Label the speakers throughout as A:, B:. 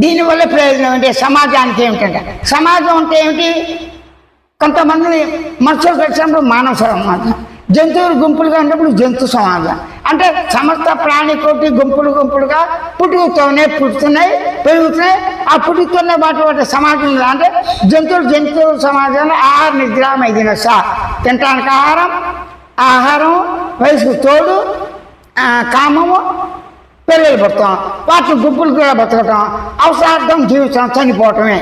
A: దీనివల్ల ప్రయోజనం ఏంటి? సమాజానికి ఏమిటంటే, సమాజం అంటే ఏమిటి? కొంతమంది మనుషులు కలిసినప్పుడు మానవ సమాజం, జంతువులు గుంపులుగా ఉన్నప్పుడు జంతు సమాజం. అంటే సమస్త ప్రాణికోటి గుంపులు గుంపులుగా పుట్టుతున్నాయి, పెరుగుతున్నాయి. ఆ పుట్టుతున్న వాటి సమాజం అంటే జంతువుల సమాజంలో ఆహార నిద్ర మైదినస, తినటానికి ఆహారం, వయసుకు తోడు, కామము, పిల్లలు పుడతాం, వాటిని గుంపులు కూడా బతకటం, అవసరార్థం జీవించడం, చనిపోవటమే,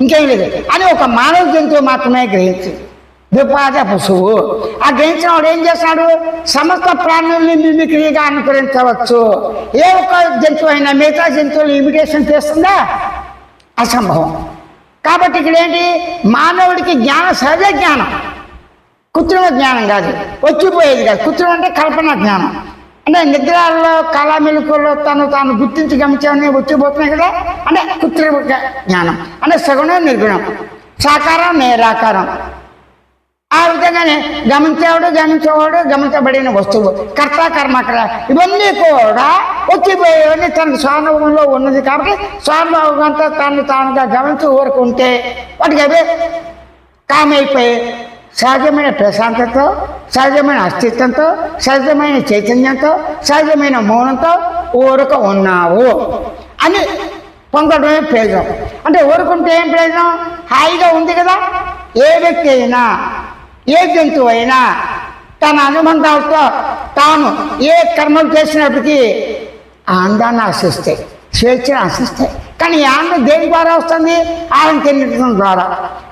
A: ఇంకేం లేదు అని ఒక మానవ జంతువు మాత్రమే గ్రహించి ద్విపాద పశువు. ఆ గ్రహించిన వాడు ఏం చేస్తాడు? సమస్త ప్రాణుల్ని మిమిక్రీగా అనుకరించవచ్చు. ఏ ఒక్క జంతువు అయినా మిగతా జంతువులు ఇమిటేషన్ చేస్తుందా? అసంభవం. కాబట్టి ఇక్కడ ఏంటి? మానవుడికి జ్ఞానం సహజ జ్ఞానం, కృత్రిమ జ్ఞానం కాదు, వచ్చిపోయేది కాదు. కృత్రిమ అంటే కల్పన జ్ఞానం, అంటే నిద్రలో కళ మెలకువలో తాను గుర్తించి గమనించని వచ్చిపోతున్నాయి కదా, అంటే కృత్రిమ జ్ఞానం. అంటే సగుణం నిర్గుణం, సాకారం నిరాకారం. ఆ విధంగానే గమనించేవాడు గమనించబడిన వస్తువు, కర్త కర్మకర, ఇవన్నీ కూడా వచ్చిపోయేవన్నీ తనకు స్వానుభవంలో ఉన్నది. కాబట్టి స్వానుభవంతో తానుగా గమనించి ఊరుకుంటే వాటికి అవే కామైపోయి సహజమైన ప్రశాంతతో, సహజమైన అస్తిత్వంతో, సహజమైన చైతన్యంతో, సహజమైన మౌనంతో ఊరక ఉన్నావు అని పొందడమే ప్రయోజనం. అంటే ఊరుకుంటే ఏం ప్రయోజనం? హాయిగా ఉంది కదా. ఏ వ్యక్తి అయినా, ఏ జంతువు అయినా తన అనుబంధాలతో తాను ఏ కర్మలు చేసినప్పటికీ ఆనందాన్ని ఆశిస్తాయి, స్వేచ్ఛను ఆశిస్తాయి. కానీ ఈ ఆనందం దేని ద్వారా వస్తుంది? ఆహారం తినడం ద్వారా.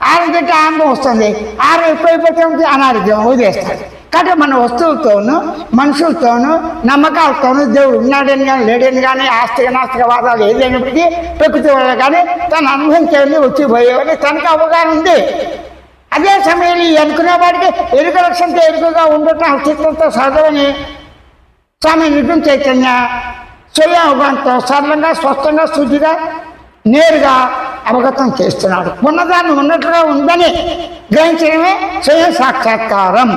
A: ఆహారం తింటే ఆనందం వస్తుంది, ఆహారం ఎక్కువైపోతే అనారోగ్యం వదిలేస్తుంది. కాబట్టి మన వస్తువులతోనూ, మనుషులతోనూ, నమ్మకాలతోనూ, దేవుడు ఉన్నాడని కానీ లేడని కానీ, ఆస్తిక నాస్తికవాదాలు ఏదైనప్పటికీ ప్రకృతి వల్ల కానీ తను అనుభవించేవన్నీ వచ్చిపోయేవన్నీ తనకు అవగాహన ఉంది. అదే సమయంలో ఈ అనుకునేవాడికి ఎరుక లక్ష్యంతో ఎరుకగా ఉండటం అస్తిత్వంతో సహజమని స్వామి నిపుణ చైతన్య స్వయం అవగాహనతో సరళంగా, స్పష్టంగా, శుద్ధిగా, నేరుగా అవగతం చేస్తున్నాడు. ఉన్నదాన్ని ఉన్నట్లుగా ఉందని గ్రహించడమే స్వయం సాక్షాత్కారం.